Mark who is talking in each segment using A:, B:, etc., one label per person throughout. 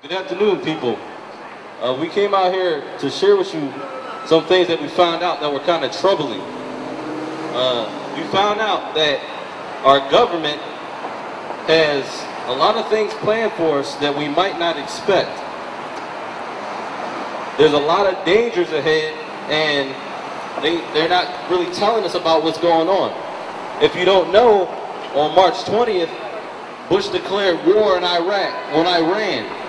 A: Good afternoon, people. We came out here to share with you some things that we found out that were kind of troubling. We found out that our government has a lot of things planned for us that we might not expect. There's a lot of dangers ahead, and they're not really telling us about what's going on. If you don't know, on March 20th, Bush declared war in Iran.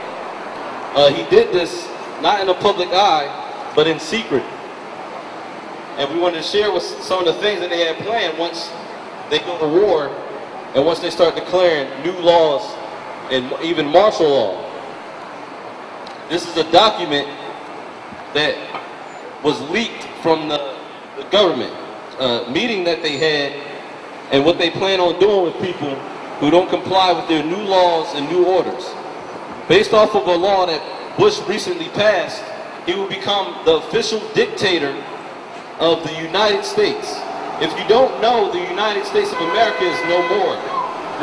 A: He did this not in the public eye, but in secret. And we wanted to share with some of the things that they had planned once they go to war and once they start declaring new laws and even martial law. This is a document that was leaked from the government meeting that they had and what they plan on doing with people who don't comply with their new laws and new orders. Based off of a law that Bush recently passed, he will become the official dictator of the United States. If you don't know, the United States of America is no more.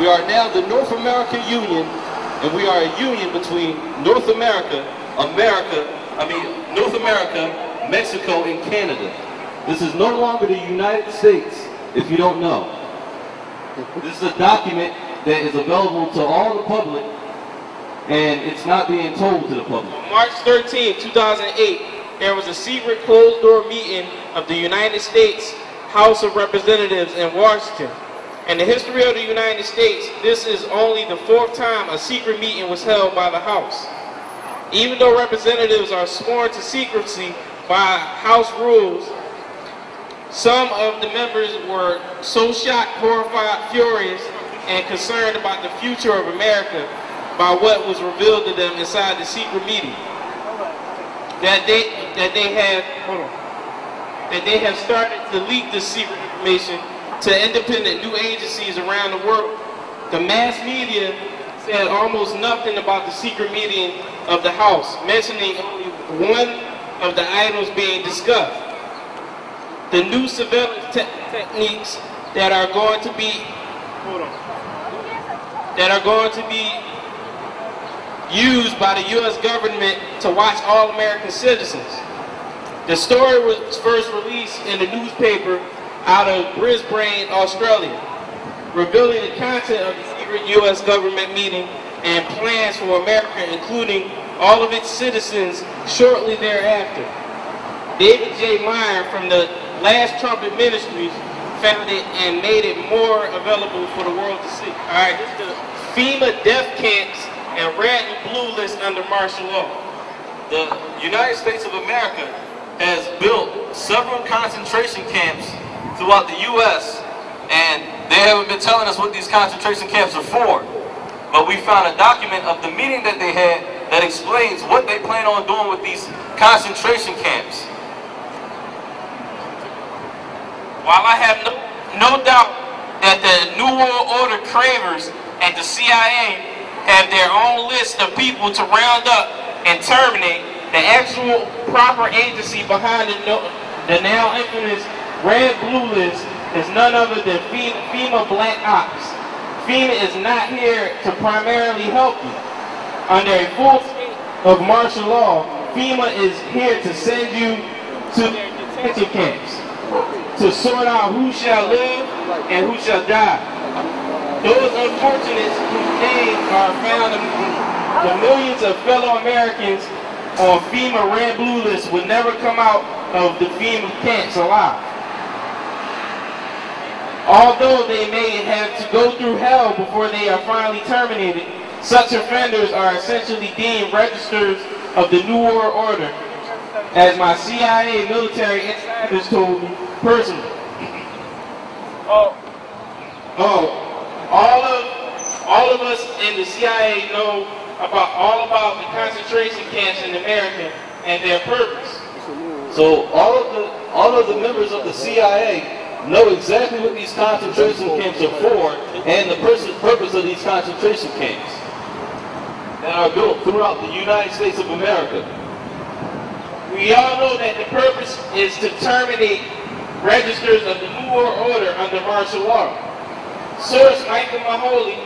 A: We are now the North American Union, and we are a union between North America, Mexico, and Canada. This is no longer the United States, if you don't know. This is a document that is available to all the public, and it's not being told to the public.
B: On March 13, 2008, there was a secret closed-door meeting of the United States House of Representatives in Washington. In the history of the United States, this is only the 4th time a secret meeting was held by the House. Even though representatives are sworn to secrecy by House rules, some of the members were so shocked, horrified, furious, and concerned about the future of America by what was revealed to them inside the secret meeting that they have started to leak this secret information to independent new agencies around the world. The mass media said almost nothing about the secret meeting of the House, mentioning only one of the items being discussed. The new surveillance techniques that are going to be used by the U.S. government to watch all American citizens. The story was first released in a newspaper out of Brisbane, Australia, revealing the content of the secret U.S. government meeting and plans for America, including all of its citizens shortly thereafter. David J. Meyer from the last Trump administration found it and made it more available for the world to see. All right, this is the FEMA Death camps and red and blue list under martial law.
A: The United States of America has built several concentration camps throughout the U.S., and they haven't been telling us what these concentration camps are for. But we found a document of the meeting that they had that explains what they plan on doing with these concentration camps.
B: While I have no doubt that the New World Order cravers at the CIA have their own list of people to round up and terminate, the actual proper agency behind the now infamous red-blue list is none other than FEMA Black Ops. FEMA is not here to primarily help you. Under a full state of martial law, FEMA is here to send you to their detention camps to sort out who shall live and who shall die. Those unfortunates whose names are found among the millions of fellow Americans on FEMA red-blue lists would never come out of the FEMA camps alive. Although they may have to go through hell before they are finally terminated, such offenders are essentially deemed registers of the New World Order, as my CIA military insiders told me personally. All of us in the CIA know all about the concentration camps in America and their purpose.
A: So all of the members of the CIA know exactly what these concentration camps are for and the purpose of these concentration camps that are built throughout the United States of America.
B: We all know that the purpose is to terminate registers of the New World Order under martial law. Source Michael Mahoney,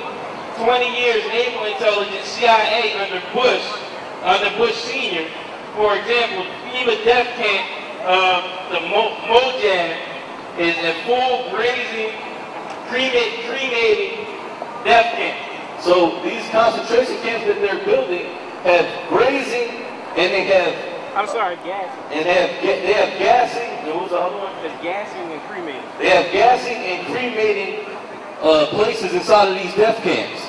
B: 20 years naval intelligence CIA under Bush, under Bush Sr. For example, FEMA Death Camp, the Mojave, is a full grazing, cremating death camp.
A: So these concentration camps that they're building have grazing, and they have
B: gassing.
A: And they have gassing. And what was the other one?
B: It's gassing and cremating.
A: They have gassing and cremating places inside of these death camps.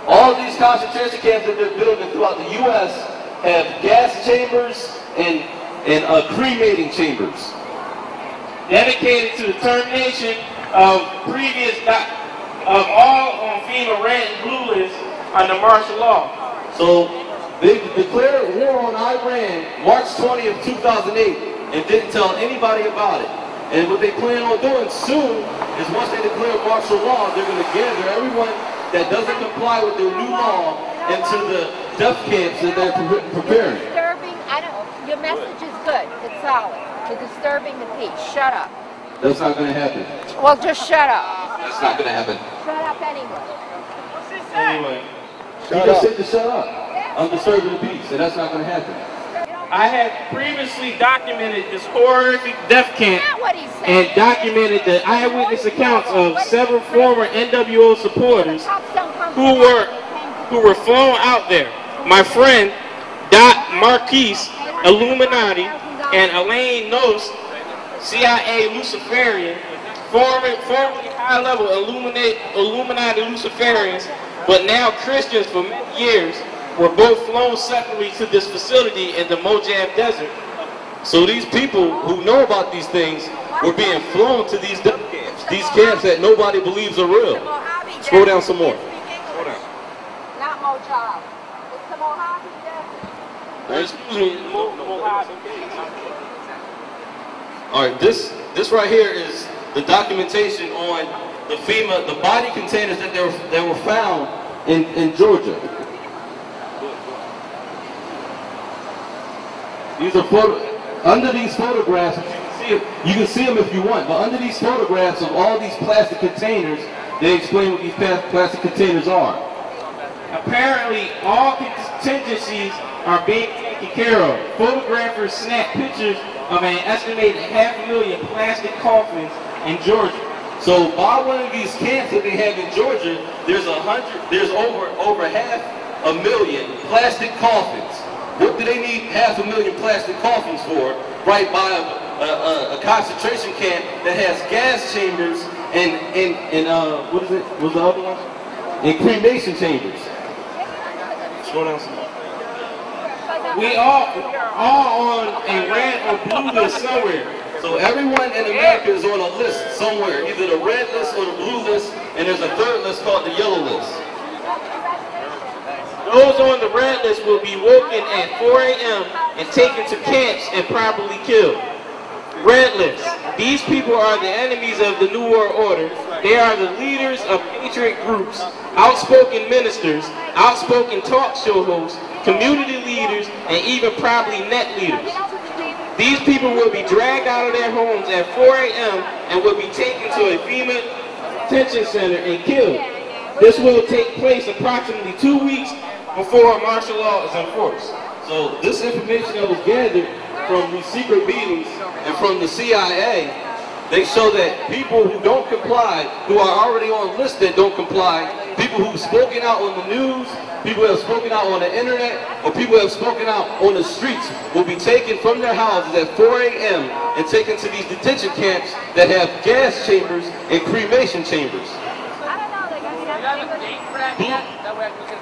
A: All of these concentration camps that they're building throughout the U.S. have gas chambers and cremating chambers.
B: Dedicated to the termination of all on FEMA red and blue lists under martial law.
A: So they declared war on Iran March 20th, 2008 and didn't tell anybody about it. And what they plan on doing soon is once they declare martial law, they're going to gather everyone that doesn't comply with their new law into the death camps that they're preparing.
C: Disturbing, your message is good, it's solid. You're disturbing the peace. Shut up.
A: That's not going to happen.
C: Well, just shut up.
A: That's not going to happen.
C: Shut up anyway.
B: Anyway.
A: You just said to shut up. I'm disturbing the peace, and that's not going to happen.
B: I had previously documented this horrific death camp
C: That's not what he's saying.
B: and documented the eyewitness accounts of several former NWO supporters who were flown out there. My friend, Dot Marquise, Illuminati, and Elaine Nost, CIA Luciferian, formerly high-level Illuminati Luciferians, but now Christians for many years, were both flown separately to this facility in the Mojave Desert.
A: So these people who know about these things were being flown to these death camps. These camps that nobody believes are real. Scroll down some more. Scroll down.
C: Not Mojave. It's the Mojave Desert.
A: Excuse me. All right, this right here is the documentation on the FEMA, the body containers that were found in Georgia. These are under these photographs. You can see them if you want, but under these photographs of all these plastic containers, they explain what these plastic containers are.
B: Apparently, all contingencies are being taken care of. Photographers snap pictures of an estimated 500,000 plastic coffins in Georgia.
A: So by one of these camps that they have in Georgia, there's over 500,000 plastic coffins. What do they need 500,000 plastic coffins for? Right by a concentration camp that has gas chambers and what is it? What's the other one? And cremation chambers. Scroll down some more.
B: We all on a red or blue list somewhere.
A: So everyone in America is on a list somewhere, either the red list or the blue list, and there's a third list called the yellow list.
B: Those on the red list will be woken at 4 a.m. and taken to camps and probably killed. Red list. These people are the enemies of the New World Order. They are the leaders of patriot groups, outspoken ministers, outspoken talk show hosts, community leaders, and even probably net leaders. These people will be dragged out of their homes at 4 a.m. and will be taken to a FEMA detention center and killed. This will take place approximately 2 weeks before martial law is enforced.
A: So this information that was gathered from these secret meetings and from the CIA, they show that people who don't comply, who are already on lists that don't comply, people who've spoken out on the news, people who have spoken out on the internet, or people who have spoken out on the streets will be taken from their houses at 4 a.m. and taken to these detention camps that have gas chambers and cremation chambers.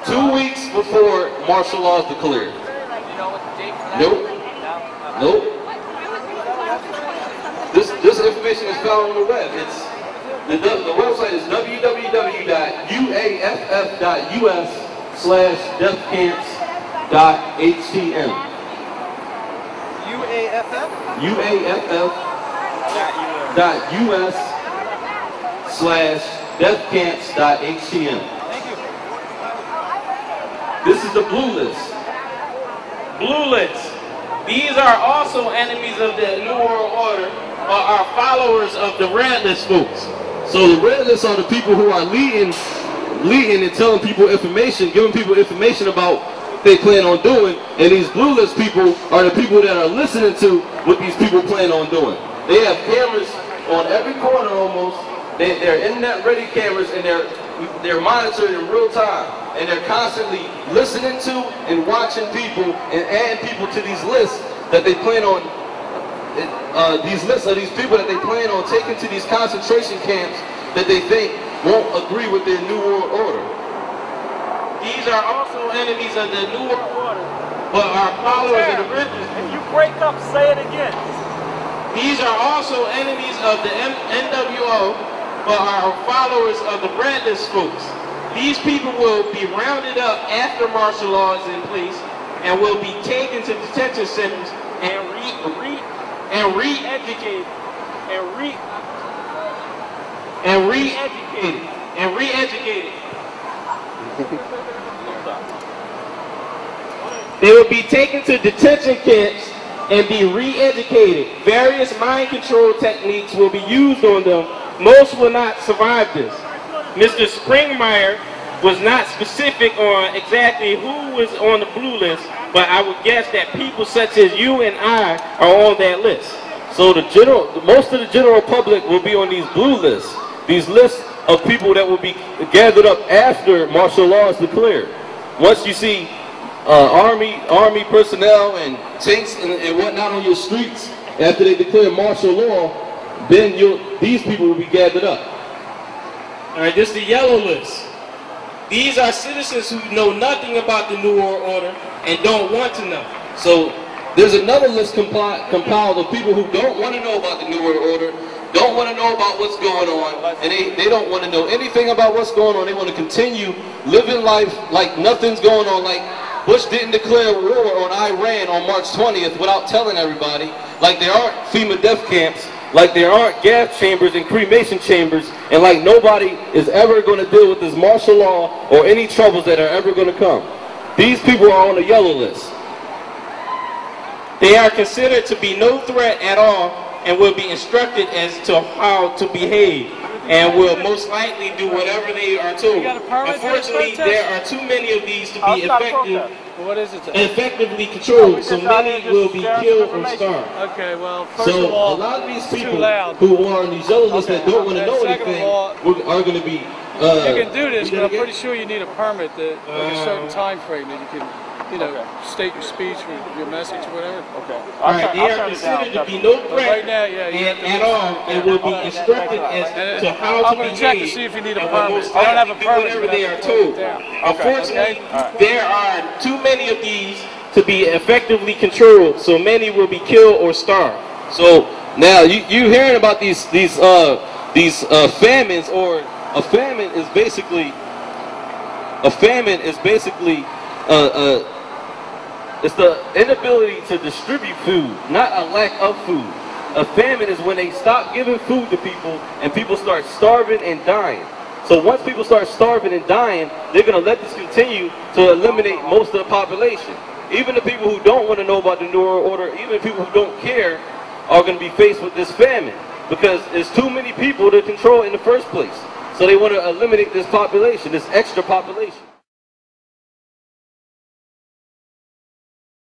A: 2 weeks before martial law is declared. Nope. Nope. This information is found on the web. The website is www.uaff.us/deathcamps.htm. uaff.us/deathcamps.htm. This is the blue list.
B: Blue list. These are also enemies of the New World Order, or are followers of the red list folks.
A: So the red list are the people who are leading and telling people information, giving people information about they plan on doing, and these blue list people are the people that are listening to what these people plan on doing. They have cameras on every corner almost. They're internet-ready cameras, and they're monitored in real time, and they're constantly listening to and watching people and adding people to these lists that they plan on. These lists of these people that they plan on taking to these concentration camps that they think won't agree with their New World Order.
B: These are also enemies of the New World Order, but are followers of the British.
D: If you break up, say it again.
B: These are also enemies of the NWO, but are followers of the Brandis folks. These people will be rounded up after martial law is in place and will be taken to detention centers and re-educated. They will be taken to detention camps and be re-educated. Various mind control techniques will be used on them. Most will not survive this. Mr. Springmeyer was not specific on exactly who was on the blue list, but I would guess that people such as you and I are on that list.
A: So most of the general public will be on these blue lists. These lists of people that will be gathered up after martial law is declared. Once you see army personnel and tanks and whatnot on your streets after they declare martial law, then these people will be gathered up.
B: All right, this is the yellow list. These are citizens who know nothing about the New World Order and don't want to know.
A: So there's another list compiled of people who don't want to know about the New World Order, don't want to know about what's going on, and they don't want to know anything about what's going on. They want to continue living life like nothing's going on, like Bush didn't declare war on Iran on March 20th without telling everybody, like there aren't FEMA death camps, like there aren't gas chambers and cremation chambers, and like nobody is ever going to deal with this martial law or any troubles that are ever going to come. These people are on the yellow list.
B: They are considered to be no threat at all and will be instructed as to how to behave and will most likely do whatever they are told. Unfortunately, there are too many of these to be effectively controlled, so many will be killed or starved.
D: Okay, well, first of all,
A: a lot of these people who are on these yellow lists that don't want to know anything are going to be...
D: you can do this, but I'm pretty sure you need a permit that a certain time frame that you can, state your speech or your message or whatever.
B: Okay. All right, they are considered to be no threat
D: right now,
B: at all and will be instructed as to how to behave.
D: I'm going to check to see if you need a permit.
B: I don't have a permit. Whatever they are told. Unfortunately, there are too many of these to be effectively controlled, so many will be killed or starved.
A: So now you hearing about these famines, or a famine is basically it's the inability to distribute food, not a lack of food. A famine is when they stop giving food to people and people start starving and dying. So once people start starving and dying, they're going to let this continue to eliminate most of the population. Even the people who don't want to know about the New World Order, even people who don't care, are going to be faced with this famine because there's too many people to control in the first place. So they want to eliminate this population, this extra population.